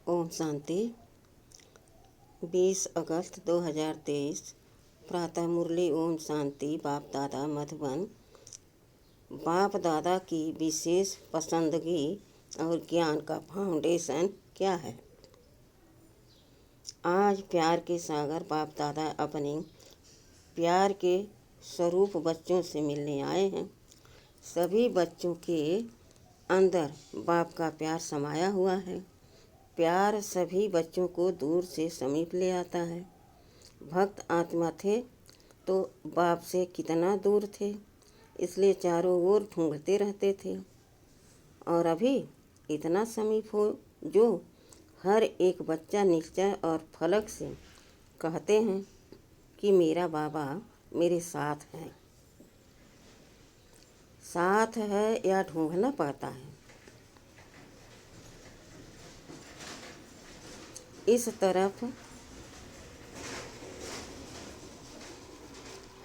ओम शांति। 20 अगस्त 2023 प्रातः मुरली। ओम शांति। बाप दादा मधुबन। बाप दादा की विशेष पसंदगी और ज्ञान का फाउंडेशन क्या है? आज प्यार के सागर बाप दादा अपने प्यार के स्वरूप बच्चों से मिलने आए हैं। सभी बच्चों के अंदर बाप का प्यार समाया हुआ है। प्यार सभी बच्चों को दूर से समीप ले आता है। भक्त आत्मा थे तो बाप से कितना दूर थे, इसलिए चारों ओर ढूंढते रहते थे। और अभी इतना समीप हो जो हर एक बच्चा निश्चय और फलक से कहते हैं कि मेरा बाबा मेरे साथ है। साथ है या ढूंढना पड़ता है। इस तरफ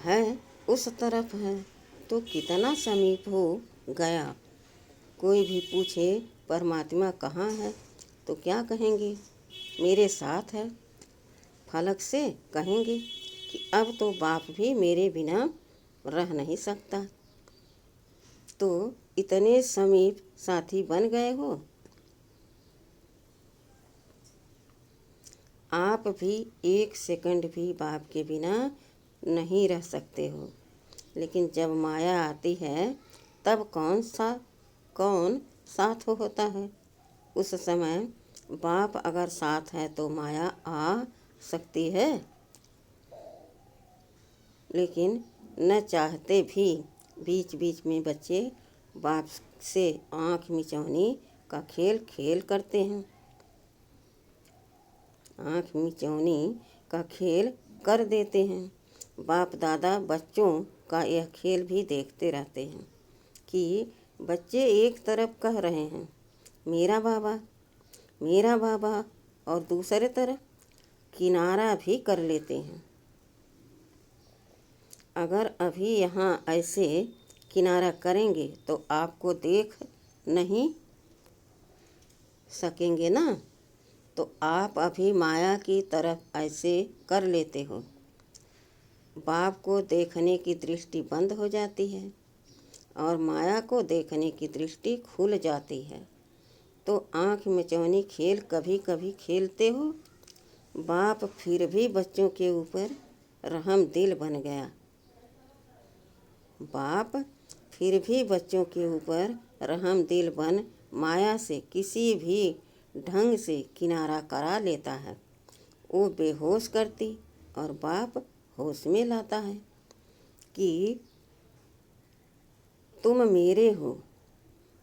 है, उस तरफ है, तो कितना समीप हो गया। कोई भी पूछे परमात्मा कहाँ है तो क्या कहेंगे? मेरे साथ है। फलक से कहेंगे कि अब तो बाप भी मेरे बिना रह नहीं सकता। तो इतने समीप साथी बन गए हो। आप भी एक सेकंड भी बाप के बिना नहीं रह सकते हो। लेकिन जब माया आती है तब कौन साथ होता है? उस समय बाप अगर साथ है तो माया आ सकती है, लेकिन न चाहते भी बीच बीच में बच्चे बाप से आँख मिचौनी का खेल करते हैं। आँख मिचौनी का खेल कर देते हैं। बाप दादा बच्चों का यह खेल भी देखते रहते हैं कि बच्चे एक तरफ कह रहे हैं मेरा बाबा, और दूसरे तरफ किनारा भी कर लेते हैं। अगर अभी यहाँ ऐसे किनारा करेंगे तो आपको देख नहीं सकेंगे ना, तो आप अभी माया की तरफ ऐसे कर लेते हो। बाप को देखने की दृष्टि बंद हो जाती है और माया को देखने की दृष्टि खुल जाती है। तो आँख मिचौनी खेल कभी कभी खेलते हो। बाप फिर भी बच्चों के ऊपर रहम दिल बन गया। बाप फिर भी बच्चों के ऊपर रहम दिल बन माया से किसी भी ढंग से किनारा करा लेता है। वो बेहोश करती और बाप होश में लाता है कि तुम मेरे हो।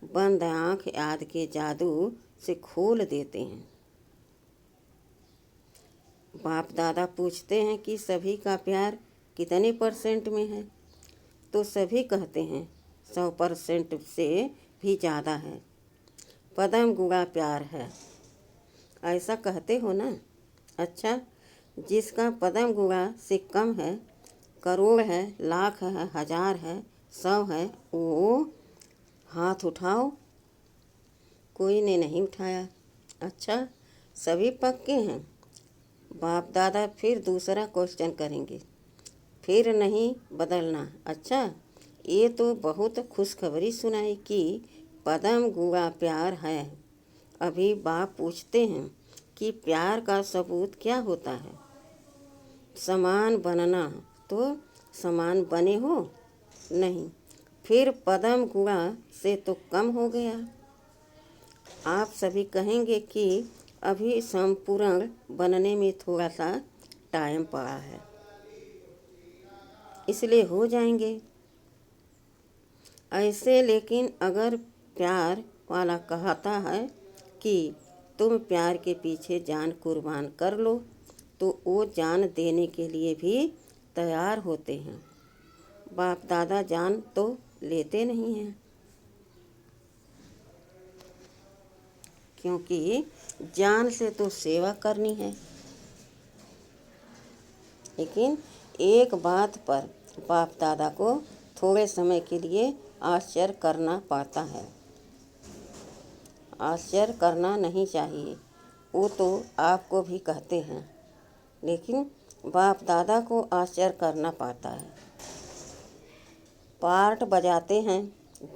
बंद आँख याद के जादू से खोल देते हैं। बाप दादा पूछते हैं कि सभी का प्यार कितने % में है? तो सभी कहते हैं 100% से भी ज़्यादा है। पदम गुणा प्यार है, ऐसा कहते हो ना? अच्छा, जिसका पदम गुणा से कम है, करोड़ है, लाख है, 1000 है, 100 है, वो हाथ उठाओ। कोई ने नहीं उठाया। अच्छा, सभी पक्के हैं। बाप दादा फिर दूसरा क्वेश्चन करेंगे, फिर नहीं बदलना। अच्छा, ये तो बहुत खुशखबरी सुनाई कि पदम गुणा प्यार है। अभी बाप पूछते हैं कि प्यार का सबूत क्या होता है? समान बनना। तो समान बने हो नहीं, फिर पदम गुणा से तो कम हो गया। आप सभी कहेंगे कि अभी संपूर्ण बनने में थोड़ा सा टाइम पड़ा है, इसलिए हो जाएंगे ऐसे। लेकिन अगर प्यार वाला कहता है कि तुम प्यार के पीछे जान कुर्बान कर लो, तो वो जान देने के लिए भी तैयार होते हैं। बाप दादा जान तो लेते नहीं हैं, क्योंकि जान से तो सेवा करनी है। लेकिन एक बात पर बाप दादा को थोड़े समय के लिए आश्चर्य करना पड़ता है। आश्चर्य करना नहीं चाहिए। वो तो आपको भी कहते हैं, लेकिन बाप दादा को आश्चर्य करना पड़ता है। पार्ट बजाते हैं,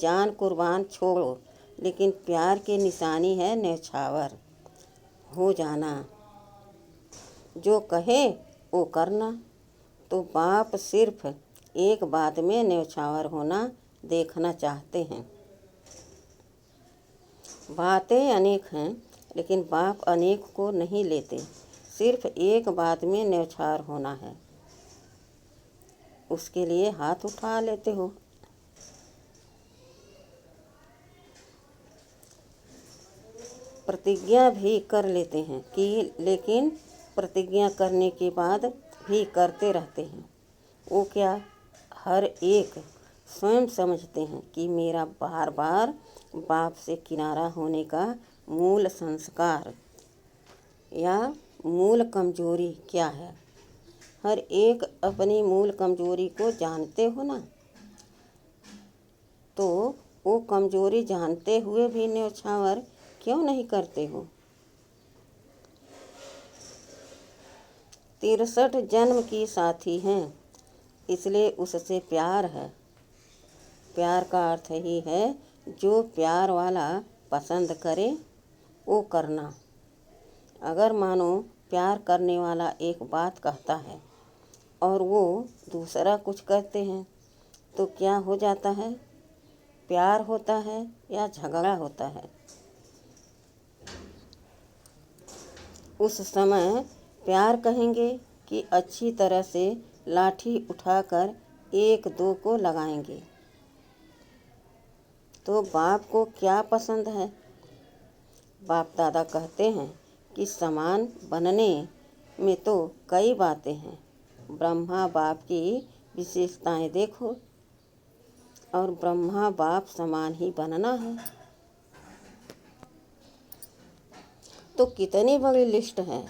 जान कुर्बान छोड़ो, लेकिन प्यार की निशानी है न्यौछावर हो जाना। जो कहे वो करना। तो बाप सिर्फ एक बात में न्यौछावर होना देखना चाहते हैं। बातें अनेक हैं, लेकिन बाप अनेक को नहीं लेते, सिर्फ एक बात में न्यौछावर होना है। उसके लिए हाथ उठा लेते हो। प्रतिज्ञा भी कर लेते हैं कि लेकिन प्रतिज्ञा करने के बाद भी करते रहते हैं। वो क्या, हर एक स्वयं समझते हैं कि मेरा बार बार बाप से किनारा होने का मूल संस्कार या मूल कमजोरी क्या है। हर एक अपनी मूल कमजोरी को जानते हो ना, तो वो कमजोरी जानते हुए भी न्यौछावर क्यों नहीं करते हो। 63 जन्म की साथी हैं, इसलिए उससे प्यार है। प्यार का अर्थ ही है जो प्यार वाला पसंद करे वो करना। अगर मानो प्यार करने वाला एक बात कहता है और वो दूसरा कुछ कहते हैं, तो क्या हो जाता है? प्यार होता है या झगड़ा होता है? उस समय प्यार कहेंगे कि अच्छी तरह से लाठी उठाकर एक दो को लगाएंगे। तो बाप को क्या पसंद है? बाप दादा कहते हैं कि समान बनने में तो कई बातें हैं। ब्रह्मा बाप की विशेषताएं देखो, और ब्रह्मा बाप समान ही बनना है तो कितनी बड़ी लिस्ट है।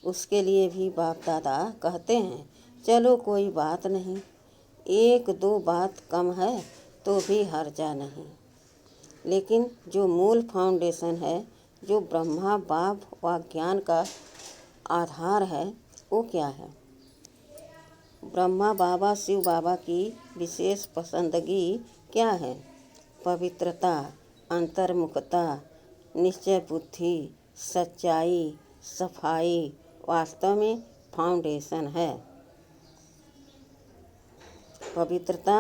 उसके लिए भी बाप दादा कहते हैं चलो कोई बात नहीं, एक दो बात कम है तो भी हर्जा नहीं। लेकिन जो मूल फाउंडेशन है, जो ब्रह्मा बाप व ज्ञान का आधार है, वो क्या है? ब्रह्मा बाबा शिव बाबा की विशेष पसंदगी क्या है? पवित्रता, अंतर्मुखता, निश्चय बुद्धि, सच्चाई, सफाई वास्तव में फाउंडेशन है। पवित्रता,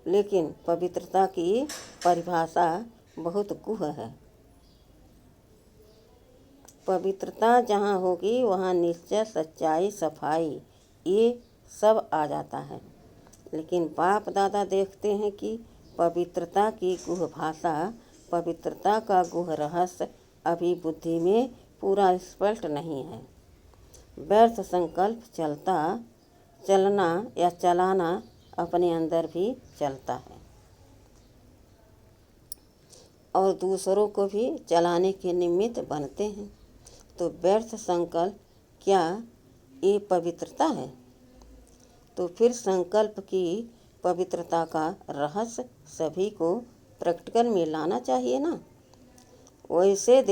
लेकिन पवित्रता की परिभाषा बहुत गुह है। पवित्रता जहाँ होगी वहाँ निश्चय, सच्चाई, सफाई ये सब आ जाता है। लेकिन बाप दादा देखते हैं कि पवित्रता की गुह भाषा, पवित्रता का गुह रहस्य अभी बुद्धि में पूरा स्पष्ट नहीं है। व्यर्थ संकल्प चलना या चलाना अपने अंदर भी चलता है, और दूसरों को भी चलाने के निमित्त बनते हैं। तो व्यर्थ संकल्प क्या ये पवित्रता है? तो फिर संकल्प की पवित्रता का रहस्य सभी को प्रैक्टिकल में लाना चाहिए ना। वैसे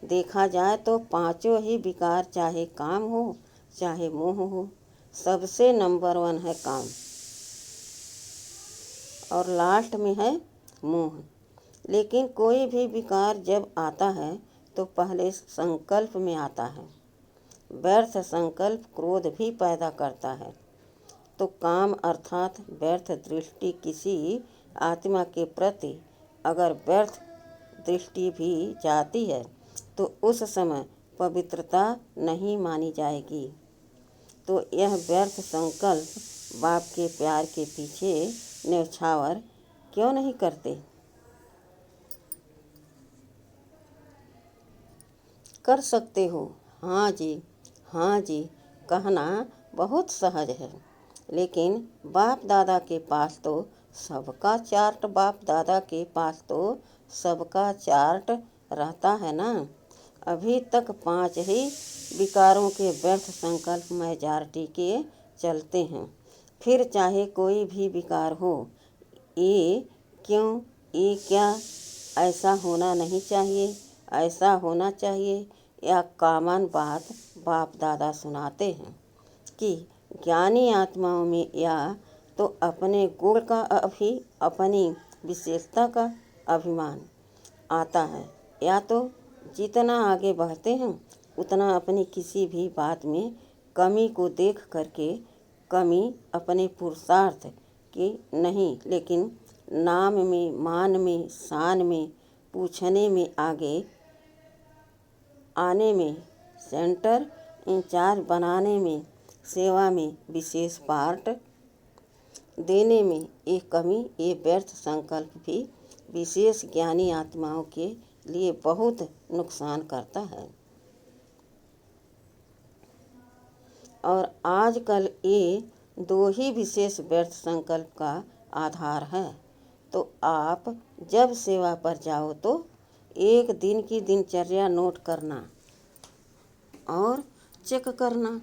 देखा जाए तो पांचों ही विकार, चाहे काम हो चाहे मोह हो, सबसे नंबर 1 है काम, और लास्ट में है मोह। लेकिन कोई भी विकार जब आता है तो पहले संकल्प में आता है। व्यर्थ संकल्प क्रोध भी पैदा करता है। तो काम अर्थात व्यर्थ दृष्टि किसी आत्मा के प्रति अगर व्यर्थ दृष्टि भी जाती है तो उस समय पवित्रता नहीं मानी जाएगी। तो यह व्यर्थ संकल्प बाप के प्यार के पीछे न्यौछावर क्यों नहीं करते? कर सकते हो, हाँ जी कहना बहुत सहज है। लेकिन बाप दादा के पास तो सबका चार्ट रहता है ना। अभी तक 5 ही विकारों के व्यर्थ संकल्प मेजॉरिटी के चलते हैं। फिर चाहे कोई भी विकार हो, ये क्यों, ये क्या, ऐसा होना नहीं चाहिए, ऐसा होना चाहिए, या कॉमन बात बाप दादा सुनाते हैं कि ज्ञानी आत्माओं में या तो अपने गुण का अपनी विशेषता का अभिमान आता है, या तो जितना आगे बढ़ते हैं उतना अपनी किसी भी बात में कमी को देख करके, कमी अपने पुरुषार्थ की नहीं लेकिन नाम में, मान में, शान में, पूछने में, आगे आने में, सेंटर इंचार्ज बनाने में, सेवा में विशेष पार्ट देने में, ये कमी, ये व्यर्थ संकल्प भी विशेष ज्ञानी आत्माओं के लिए बहुत नुकसान करता है। और आजकल ये दो ही विशेष व्यर्थ संकल्प का आधार है। तो आप जब सेवा पर जाओ तो एक दिन की दिनचर्या नोट करना और चेक करना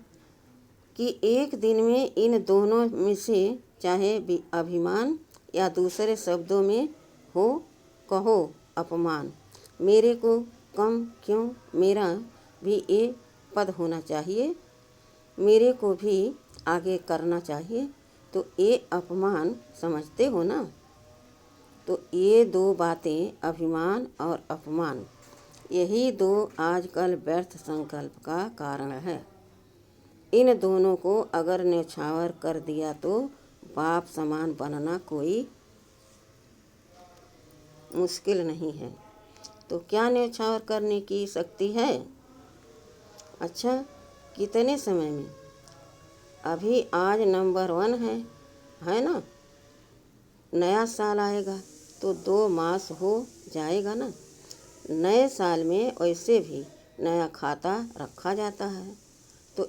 कि एक दिन में इन दोनों में से चाहे अभिमान या दूसरे शब्दों में हो कहो अपमान, मेरे को कम क्यों, मेरा भी ये पद होना चाहिए, मेरे को भी आगे करना चाहिए, तो ये अपमान समझते हो ना। तो ये दो बातें, अभिमान और अपमान, यही दो आजकल व्यर्थ संकल्प का कारण है। इन दोनों को अगर न्यौछावर कर दिया तो बाप समान बनना कोई मुश्किल नहीं है। तो क्या न्यौछावर करने की शक्ति है? अच्छा, कितने समय में? अभी आज नंबर 1 है ना। नया साल आएगा तो 2 मास हो जाएगा ना। नए साल में वैसे भी नया खाता रखा जाता है। तो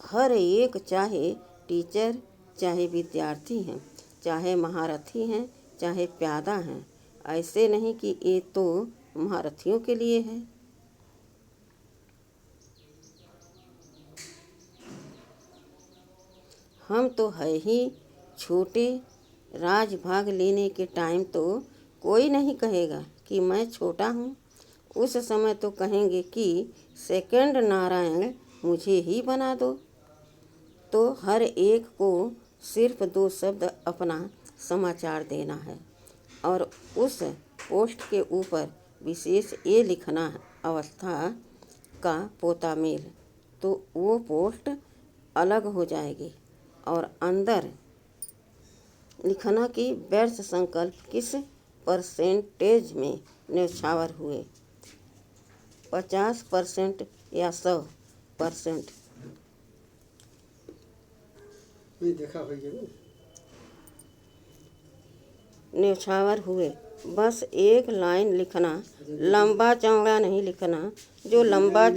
हर एक, चाहे टीचर, चाहे विद्यार्थी हैं, चाहे महारथी हैं, चाहे प्यादा हैं, ऐसे नहीं कि ये तो महारथियों के लिए है। हम तो है ही छोटे। राजभाग लेने के टाइम तो कोई नहीं कहेगा कि मैं छोटा हूँ। उस समय तो कहेंगे कि सेकंड नारायण मुझे ही बना दो। तो हर एक को सिर्फ 2 शब्द अपना समाचार देना है और उस पोस्ट के ऊपर विशेष ये लिखना है, अवस्था का पोता मेल। तो वो पोस्ट अलग हो जाएगी और अंदर लिखना कि व्यर्थ संकल्प किस परसेंटेज में न्यौछावर हुए, 50% या 100% न्यौछावर हुए। बस एक लाइन लिखना, लंबा चौड़ा नहीं लिखना। जो लंबा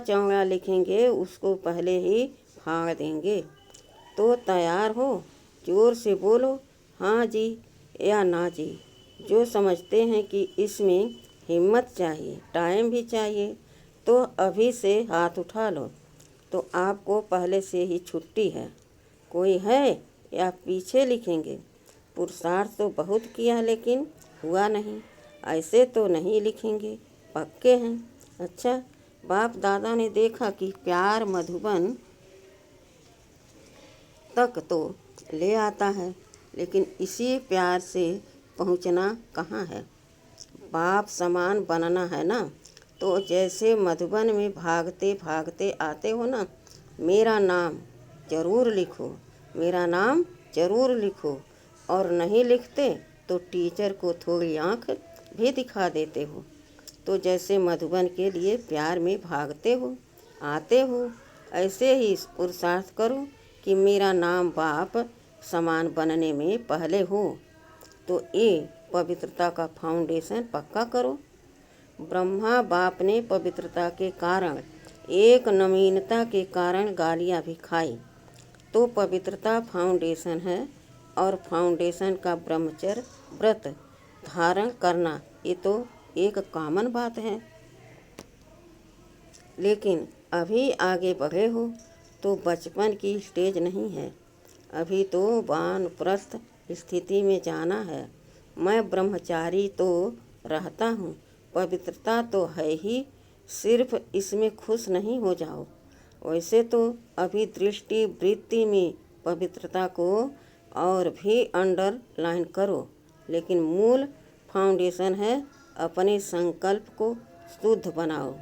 चौड़ा लिखेंगे उसको पहले ही फाड़ देंगे। तो तैयार हो, जोर से बोलो हाँ जी या ना जी। जो समझते हैं कि इसमें हिम्मत चाहिए, टाइम भी चाहिए, तो अभी से हाथ उठा लो। तो आपको पहले से ही छुट्टी है। कोई है या पीछे लिखेंगे? पुरुषार्थ तो बहुत किया लेकिन हुआ नहीं, ऐसे तो नहीं लिखेंगे, पक्के हैं। अच्छा, बाप दादा ने देखा कि प्यार मधुबन तक तो ले आता है, लेकिन इसी प्यार से पहुंचना कहाँ है? बाप समान बनना है ना। तो जैसे मधुबन में भागते भागते आते हो ना, मेरा नाम ज़रूर लिखो, मेरा नाम ज़रूर लिखो। और नहीं लिखते तो टीचर को थोड़ी आँख भी दिखा देते हो। तो जैसे मधुबन के लिए प्यार में भागते हो, आते हो, ऐसे ही पुरुषार्थ करो कि मेरा नाम बाप समान बनने में पहले हो। तो ये पवित्रता का फाउंडेशन पक्का करो। ब्रह्मा बाप ने पवित्रता के कारण, एक नवीनता के कारण गालियाँ भी खाई। तो पवित्रता फाउंडेशन है और फाउंडेशन का ब्रह्मचर्य व्रत धारण करना, ये तो एक कॉमन बात है। लेकिन अभी आगे बढ़े हो तो बचपन की स्टेज नहीं है, अभी तो वानप्रस्थ स्थिति में जाना है। मैं ब्रह्मचारी तो रहता हूँ, पवित्रता तो है ही, सिर्फ इसमें खुश नहीं हो जाओ। वैसे तो अभी दृष्टि वृत्ति में पवित्रता को और भी अंडरलाइन करो, लेकिन मूल फाउंडेशन है अपने संकल्प को शुद्ध बनाओ,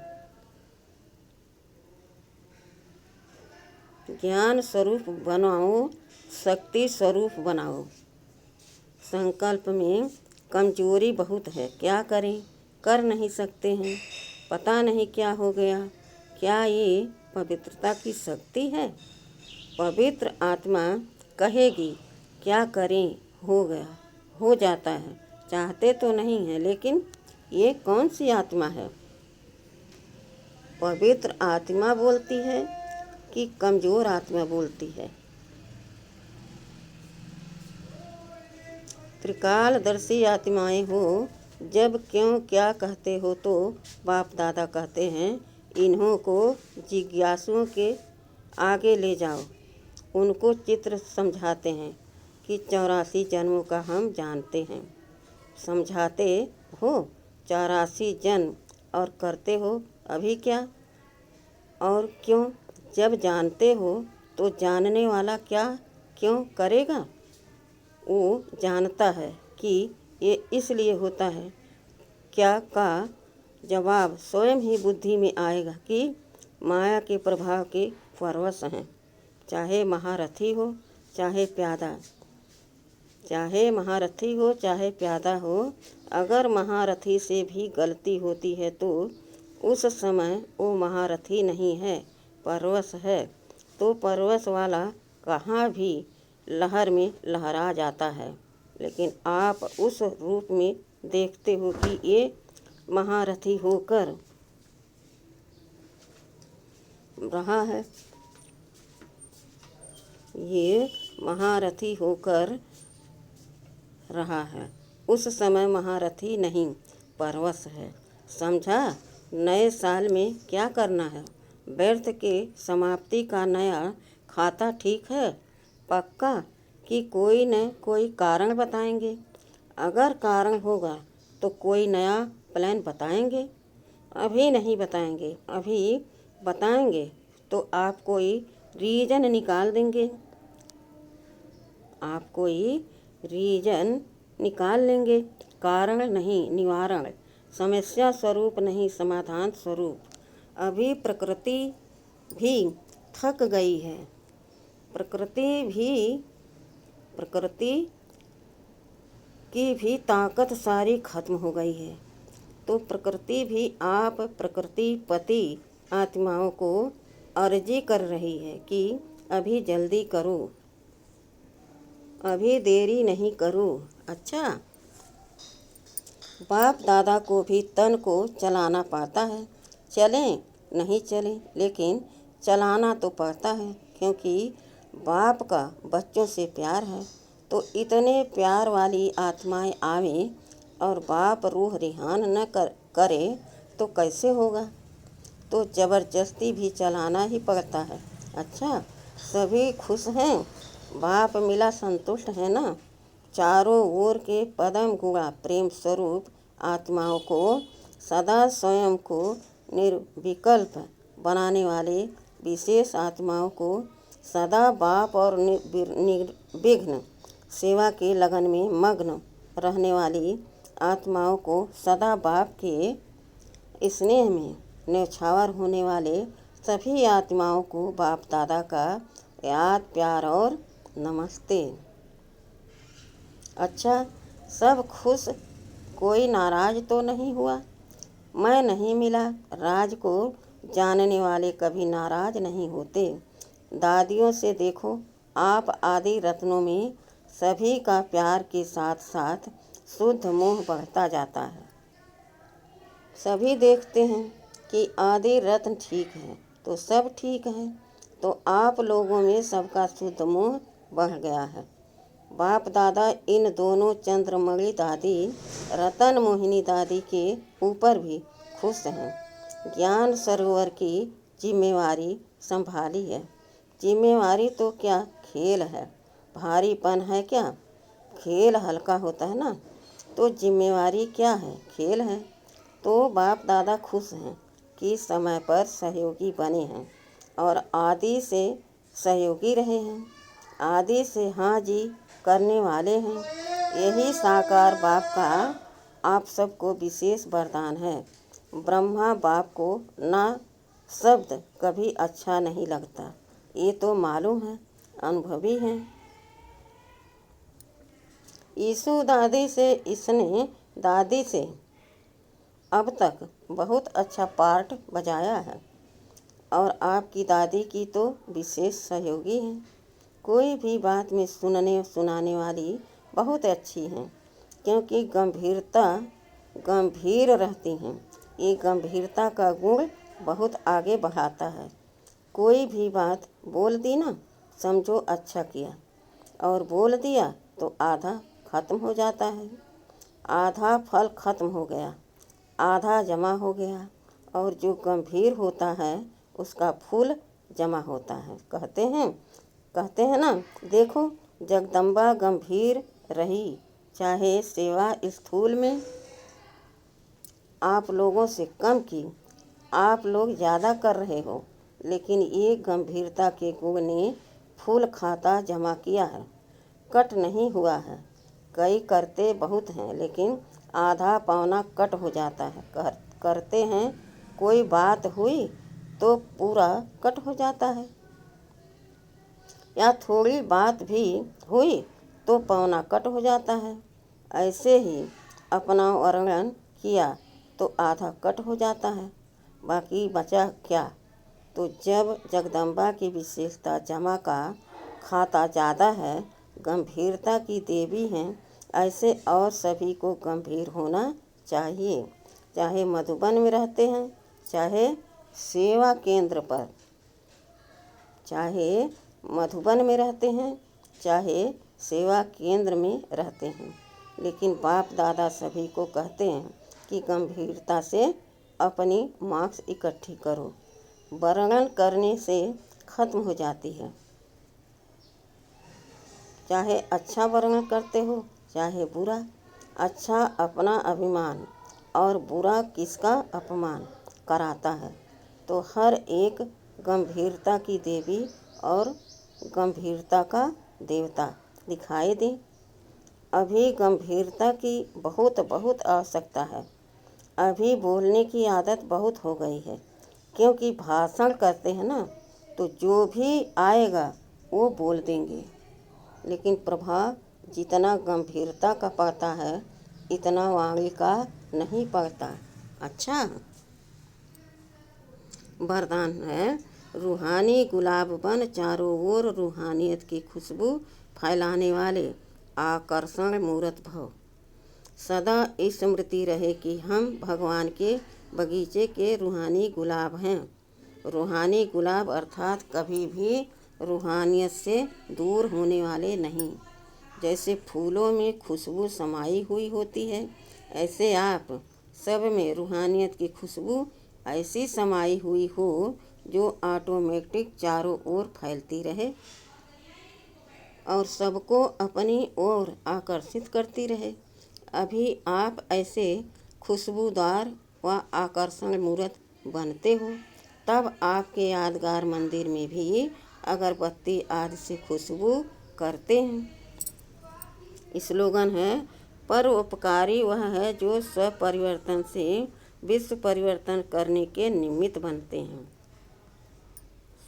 ज्ञान स्वरूप बनाओ, शक्ति स्वरूप बनाओ। संकल्प में कमजोरी बहुत है, क्या करें, कर नहीं सकते हैं, पता नहीं क्या हो गया। क्या ये पवित्रता की शक्ति है? पवित्र आत्मा कहेगी क्या करें, हो गया, हो जाता है। चाहते तो नहीं है, लेकिन ये कौन सी आत्मा है? पवित्र आत्मा बोलती है कि कमज़ोर आत्मा बोलती है? त्रिकालदर्शी आत्माएं हो, जब क्यों क्या कहते हो तो बाप दादा कहते हैं इन्हों को जिज्ञासुओं के आगे ले जाओ। उनको चित्र समझाते हैं कि 84 जन्मों का हम जानते हैं। समझाते हो 84 जन्म और करते हो अभी क्या और क्यों? जब जानते हो तो जानने वाला क्या क्यों करेगा? वो जानता है कि ये इसलिए होता है। क्या का जवाब स्वयं ही बुद्धि में आएगा कि माया के प्रभाव के परवश हैं। चाहे महारथी हो चाहे प्यादा, चाहे महारथी हो चाहे प्यादा हो, अगर महारथी से भी गलती होती है तो उस समय वो महारथी नहीं है, परवश है। तो परवश वाला कहाँ भी लहर में लहरा जाता है, लेकिन आप उस रूप में देखते हो कि ये महारथी होकर रहा है, ये महारथी होकर रहा है। उस समय महारथी नहीं, परवश है। समझा? नए साल में क्या करना है? व्यर्थ के समाप्ति का नया खाता ठीक है, पक्का कि कोई न कोई कारण बताएंगे? अगर कारण होगा तो कोई नया प्लान बताएंगे? अभी नहीं बताएंगे। अभी बताएंगे तो आप कोई रीज़न निकाल देंगे, आप कोई रीज़न निकाल लेंगे। कारण नहीं, निवारण, समस्या स्वरूप नहीं, समाधान स्वरूप। अभी प्रकृति भी थक गई है, प्रकृति की भी ताकत सारी खत्म हो गई है। तो प्रकृति भी आप प्रकृतिपति आत्माओं को अर्जी कर रही है कि अभी जल्दी करो, अभी देरी नहीं करो। अच्छा, बाप दादा को भी तन को चलाना पड़ता है, चलें नहीं चलें, लेकिन चलाना तो पड़ता है, क्योंकि बाप का बच्चों से प्यार है। तो इतने प्यार वाली आत्माएं आवें और बाप रूह रिहान न करे तो कैसे होगा? तो ज़बरदस्ती भी चलाना ही पड़ता है। अच्छा, सभी खुश हैं, बाप मिला संतुष्ट है ना? चारों ओर के पदम गुणा प्रेम स्वरूप आत्माओं को सदा स्वयं को निर्विकल्प बनाने वाले विशेष आत्माओं को सदा बाप और निर्विघ्न सेवा के लगन में मग्न रहने वाली आत्माओं को सदा बाप के स्नेह में न्यौछावर होने वाले सभी आत्माओं को बाप दादा का याद, प्यार और नमस्ते। अच्छा, सब खुश, कोई नाराज तो नहीं हुआ? मैं नहीं मिला। राज को जानने वाले कभी नाराज नहीं होते। दादियों से देखो, आप आदि रत्नों में सभी का प्यार के साथ साथ शुद्ध मोह बढ़ता जाता है। सभी देखते हैं कि आदि रत्न ठीक है तो सब ठीक है। तो आप लोगों में सबका शुद्ध मोह बढ़ गया है। बाप दादा इन दोनों चंद्रमणि दादी, रतन मोहिनी दादी के ऊपर भी खुश हैं। ज्ञान सरोवर की जिम्मेवारी संभाली है। जिम्मेवारी तो क्या, खेल है, भारीपन है क्या, खेल हल्का होता है ना, तो जिम्मेवारी क्या है, खेल है। तो बाप दादा खुश हैं कि समय पर सहयोगी बने हैं और आदि से सहयोगी रहे हैं, आदि से हाँ जी करने वाले हैं। यही साकार बाप का आप सबको विशेष वरदान है। ब्रह्मा बाप को ना शब्द कभी अच्छा नहीं लगता, ये तो मालूम है, अनुभवी हैं। यीशु दादी से, इसने दादी से अब तक बहुत अच्छा पार्ट बजाया है और आपकी दादी की तो विशेष सहयोगी हैं। कोई भी बात में सुनाने वाली बहुत अच्छी हैं, क्योंकि गंभीर रहती हैं। ये गंभीरता का गुण बहुत आगे बढ़ाता है। कोई भी बात बोल दी ना, समझो अच्छा किया, और बोल दिया तो आधा खत्म हो जाता है। आधा फल खत्म हो गया, आधा जमा हो गया, और जो गंभीर होता है उसका फूल जमा होता है। कहते हैं ना, देखो जगदम्बा गंभीर रही, चाहे सेवा स्थूल में आप लोगों से कम की, आप लोग ज़्यादा कर रहे हो, लेकिन ये गंभीरता के गुण ने फूल खाता जमा किया है, कट नहीं हुआ है। कई करते बहुत हैं, लेकिन आधा पौना कट हो जाता है। करते हैं, कोई बात हुई तो पूरा कट हो जाता है, या थोड़ी बात भी हुई तो पौना कट हो जाता है। ऐसे ही अपना वर्णन किया तो आधा कट हो जाता है, बाकी बचा क्या। तो जब जगदम्बा की विशेषता जमा का खाता ज़्यादा है, गंभीरता की देवी हैं, ऐसे और सभी को गंभीर होना चाहिए, चाहे मधुबन में रहते हैं, चाहे सेवा केंद्र पर, चाहे मधुबन में रहते हैं, चाहे सेवा केंद्र में रहते हैं। लेकिन बाप दादा सभी को कहते हैं कि गंभीरता से अपनी मार्क्स इकट्ठी करो। वर्णन करने से खत्म हो जाती है। चाहे अच्छा वर्णन करते हो, चाहे बुरा। अच्छा अपना अभिमान और बुरा किसका अपमान कराता है। तो हर एक गंभीरता की देवी और गंभीरता का देवता दिखाई दे। अभी गंभीरता की बहुत बहुत आवश्यकता है। अभी बोलने की आदत बहुत हो गई है, क्योंकि भाषण करते हैं ना, तो जो भी आएगा वो बोल देंगे, लेकिन प्रभाव जितना गंभीरता का पड़ता है, इतना वाणी का नहीं पड़ता। अच्छा, वरदान है, रूहानी गुलाब बन चारों ओर रूहानियत की खुशबू फैलाने वाले आकर्षण मूर्त भव। सदा स्मृति रहे कि हम भगवान के बगीचे के रूहानी गुलाब हैं। रूहानी गुलाब अर्थात कभी भी रूहानियत से दूर होने वाले नहीं। जैसे फूलों में खुशबू समाई हुई होती है, ऐसे आप सब में रूहानियत की खुशबू ऐसी समाई हुई हो जो ऑटोमेटिक चारों ओर फैलती रहे और सबको अपनी ओर आकर्षित करती रहे। अभी आप ऐसे खुशबूदार व आकर्षण मूर्त बनते हो, तब आपके यादगार मंदिर में भी अगरबत्ती आदि से खुशबू करते हैं। स्लोगन है, परोपकारी वह है जो स्वपरिवर्तन से विश्व परिवर्तन करने के निमित्त बनते हैं।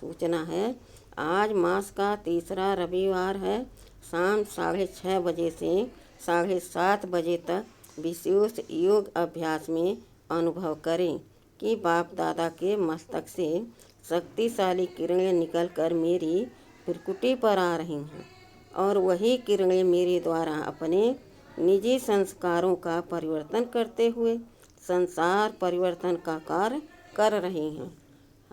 सूचना है, आज मास का तीसरा रविवार है। शाम 6:30 बजे से 7:30 बजे तक विशेष योग अभ्यास में अनुभव करें कि बाप दादा के मस्तक से शक्तिशाली किरणें निकलकर मेरी भ्रुकुटी पर आ रही हैं और वही किरणें मेरे द्वारा अपने निजी संस्कारों का परिवर्तन करते हुए संसार परिवर्तन का कार्य कर रही हैं।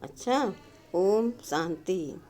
अच्छा, ओम शांति।